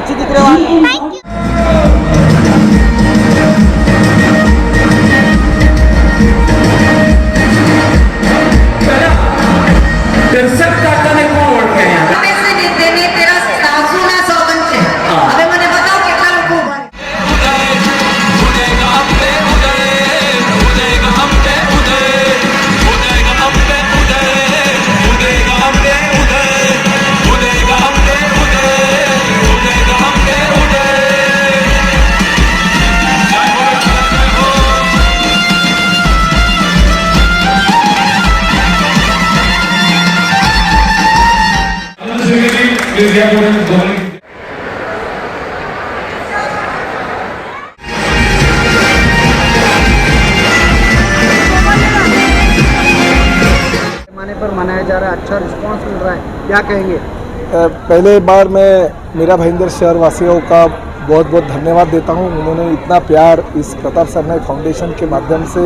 अच्छी दिख रहे हो। Thank you. पैमाने पर मनाया जा रहा है, अच्छा रिस्पांस मिल रहा है, क्या कहेंगे? पहले बार मैं मीरा भाईंदर शहर वासियों का बहुत बहुत धन्यवाद देता हूं। उन्होंने इतना प्यार इस प्रताप सरनाईक फाउंडेशन के माध्यम से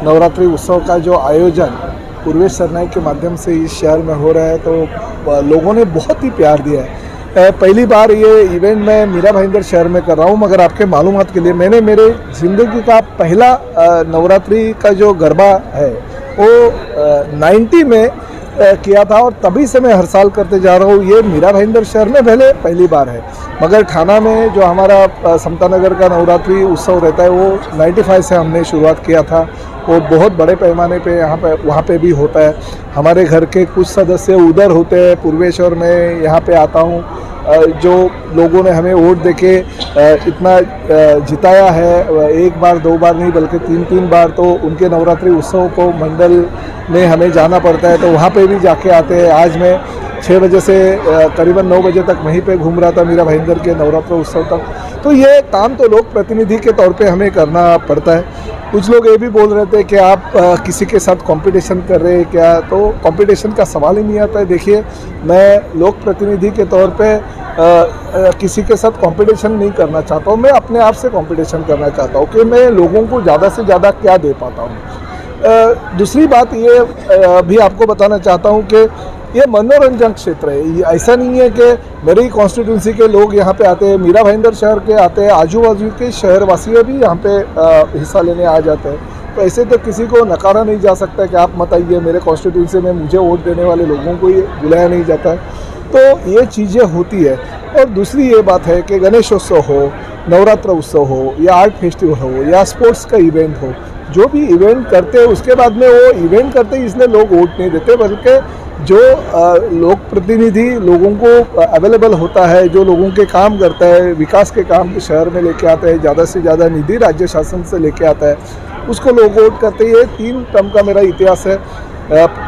नवरात्रि उत्सव का जो आयोजन पूर्वेश सरनाईक के माध्यम से इस शहर में हो रहा है, तो लोगों ने बहुत ही प्यार दिया है। पहली बार ये इवेंट मैं मीरा भाईंदर शहर में कर रहा हूँ, मगर आपके मालूमात के लिए मैंने मेरे ज़िंदगी का पहला नवरात्रि का जो गरबा है वो 90 में किया था, और तभी से मैं हर साल करते जा रहा हूँ। ये मीरा भाईंदर शहर में पहली बार है, मगर ठाणा में जो हमारा समता नगर का नवरात्रि उत्सव रहता है वो 95 से हमने शुरुआत किया था। वो बहुत बड़े पैमाने पे वहाँ पे भी होता है। हमारे घर के कुछ सदस्य उधर होते हैं पूर्वेश, और मैं यहाँ पे आता हूँ। जो लोगों ने हमें वोट देके इतना जिताया है, एक बार दो बार नहीं बल्कि तीन बार, तो उनके नवरात्रि उत्सव को मंडल में हमें जाना पड़ता है, तो वहाँ पे भी जाके आते हैं। आज मैं 6 बजे से करीबन 9 बजे तक वहीं पे घूम रहा था मीरा भाईंदर के नवरात्र उत्सव तक। तो ये काम तो लोक प्रतिनिधि के तौर पे हमें करना पड़ता है। कुछ लोग ये भी बोल रहे थे कि आप किसी के साथ कंपटीशन कर रहे हैं क्या, तो कंपटीशन का सवाल ही नहीं आता है। देखिए, मैं लोक प्रतिनिधि के तौर पे किसी के साथ कंपटीशन नहीं करना चाहता हूँ। मैं अपने आप से कंपटीशन करना चाहता हूँ कि मैं लोगों को ज़्यादा से ज़्यादा क्या दे पाता हूँ। दूसरी बात ये भी आपको बताना चाहता हूँ कि ये मनोरंजन क्षेत्र है। ये ऐसा नहीं है कि मेरी कॉन्स्टिट्यूंसी के लोग यहाँ पे आते हैं, मीरा भाईंदर शहर के आते हैं, आजू बाजू के शहरवासी भी यहाँ पे हिस्सा लेने आ जाते हैं। तो ऐसे तो किसी को नकारा नहीं जा सकता कि आप मत आइए मेरे कॉन्स्टिट्यूंसी में, मुझे वोट देने वाले लोगों को ये बुलाया नहीं जाता है। तो ये चीज़ें होती है। और दूसरी ये बात है कि गणेशोत्सव हो, नवरात्र उत्सव हो, या आर्ट फेस्टिवल हो, या स्पोर्ट्स का इवेंट हो, जो भी इवेंट करते हैं उसके बाद में वो इवेंट करते हैं इसलिए लोग वोट नहीं देते, बल्कि जो लोक प्रतिनिधि लोगों को अवेलेबल होता है, जो लोगों के काम करता है, विकास के काम शहर में लेके आता है, ज़्यादा से ज़्यादा निधि राज्य शासन से लेके आता है, उसको लोग वोट करते हैं। 3 टर्म का मेरा इतिहास है,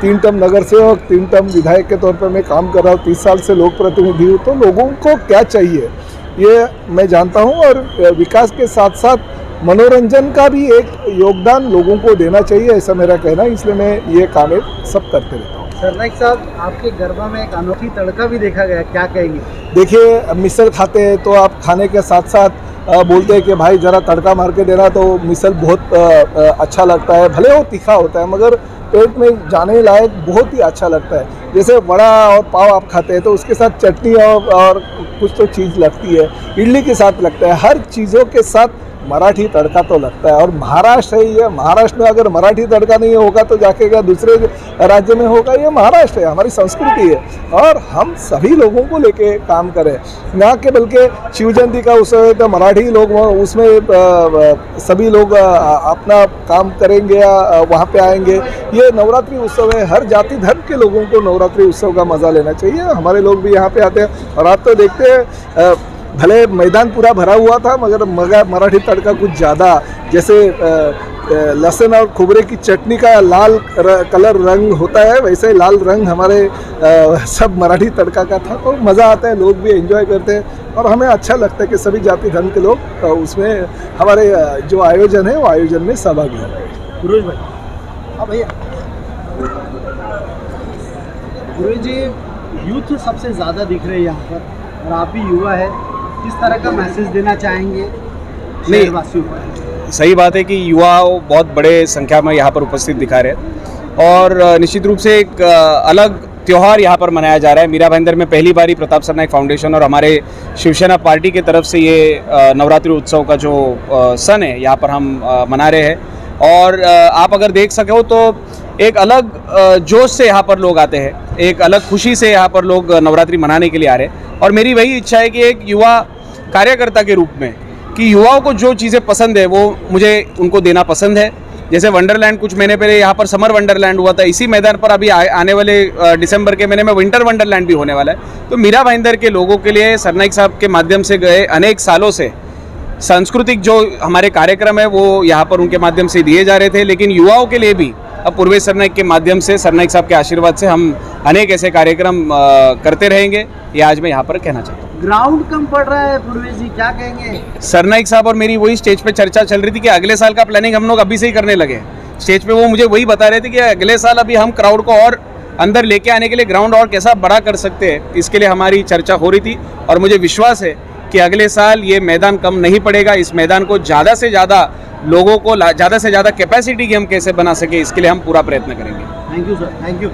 3 टर्म नगर सेवक, 3 टर्म विधायक के तौर पर मैं काम कर रहा हूँ, 30 साल से लोक प्रतिनिधि हूँ। तो लोगों को क्या चाहिए ये मैं जानता हूँ, और विकास के साथ साथ मनोरंजन का भी एक योगदान लोगों को देना चाहिए, ऐसा मेरा कहना है। इसलिए मैं ये काम सब करते रहता हूँ। सरनाईक साहब, आपके गरबा में एक अनोखी तड़का भी देखा गया, क्या कहेंगे? देखिए, मिसल खाते हैं तो आप खाने के साथ साथ बोलते हैं कि भाई ज़रा तड़का मार के देना, तो मिसल बहुत अच्छा लगता है। भले वो तीखा होता है मगर पेट में जाने लायक बहुत ही अच्छा लगता है। जैसे वड़ा और पाव आप खाते हैं तो उसके साथ चटनी और कुछ तो चीज़ लगती है, इडली के साथ लगता है, हर चीज़ों के साथ मराठी तड़का तो लगता है। और महाराष्ट्र है, ये महाराष्ट्र में अगर मराठी तड़का नहीं होगा तो जाके क्या दूसरे राज्य में होगा? ये महाराष्ट्र है, हमारी संस्कृति है, और हम सभी लोगों को लेके काम करें ना कि बल्कि शिव जयंती का उत्सव है तो मराठी लोग उसमें सभी लोग अपना काम करेंगे या वहाँ पे आएंगे। ये नवरात्रि उत्सव है, हर जाति धर्म के लोगों को नवरात्रि उत्सव का मज़ा लेना चाहिए। हमारे लोग भी यहाँ पे आते हैं, और आप तो देखते हैं भले मैदान पूरा भरा हुआ था मगर मराठी तड़का कुछ ज़्यादा, जैसे लहसुन और खोबरे की चटनी का लाल कलर रंग होता है, वैसे ही लाल रंग हमारे सब मराठी तड़का का था। तो मज़ा आता है, लोग भी एंजॉय करते हैं, और हमें अच्छा लगता है कि सभी जाति धर्म के लोग उसमें हमारे जो आयोजन है वो आयोजन में सहभागी हैं। गुरुज भाई, हाँ भैया। गुरुज जी, यूथ सबसे ज़्यादा दिख रहे हैं यहाँ पर, और आप भी युवा है, किस तरह का मैसेज देना चाहेंगे शहरवासियों को? सही बात है कि युवा बहुत बड़े संख्या में यहाँ पर उपस्थित दिखा रहे हैं, और निश्चित रूप से एक अलग त्यौहार यहाँ पर मनाया जा रहा है। मीरा भाईंदर में पहली बार ही प्रताप सरनाईक फाउंडेशन और हमारे शिवसेना पार्टी की तरफ से ये नवरात्रि उत्सव का जो सन है यहाँ पर हम मना रहे हैं। और आप अगर देख सको तो एक अलग जोश से यहाँ पर लोग आते हैं, एक अलग खुशी से यहाँ पर लोग नवरात्रि मनाने के लिए आ रहे हैं। और मेरी वही इच्छा है कि एक युवा कार्यकर्ता के रूप में कि युवाओं को जो चीज़ें पसंद है वो मुझे उनको देना पसंद है। जैसे वंडरलैंड कुछ महीने पहले यहाँ पर समर वंडरलैंड हुआ था, इसी मैदान पर अभी आने वाले दिसंबर के महीने में विंटर वंडरलैंड भी होने वाला है। तो मीरा भाईंदर के लोगों के लिए सरनाईक साहब के माध्यम से गए अनेक सालों से सांस्कृतिक जो हमारे कार्यक्रम है वो यहाँ पर उनके माध्यम से दिए जा रहे थे, लेकिन युवाओं के लिए भी अब पूर्वेश सरनाईक के माध्यम से सरनाईक साहब के आशीर्वाद से हम अनेक ऐसे कार्यक्रम करते रहेंगे। ये आज मैं यहाँ पर कहना चाहता हूँ। ग्राउंड कम पड़ रहा है पूर्वेश जी, क्या कहेंगे? सरनाईक साहब और मेरी वही स्टेज पे चर्चा चल रही थी कि अगले साल का प्लानिंग हम लोग अभी से ही करने लगे। स्टेज पे वो मुझे वही बता रहे थे कि अगले साल अभी हम क्राउड को और अंदर लेके आने के लिए ग्राउंड और कैसा बड़ा कर सकते हैं, इसके लिए हमारी चर्चा हो रही थी। और मुझे विश्वास है कि अगले साल ये मैदान कम नहीं पड़ेगा। इस मैदान को ज़्यादा से ज़्यादा लोगों को ज़्यादा से ज़्यादा कैपेसिटी की हम कैसे बना सके, इसके लिए हम पूरा प्रयत्न करेंगे। Thank you sir, thank you.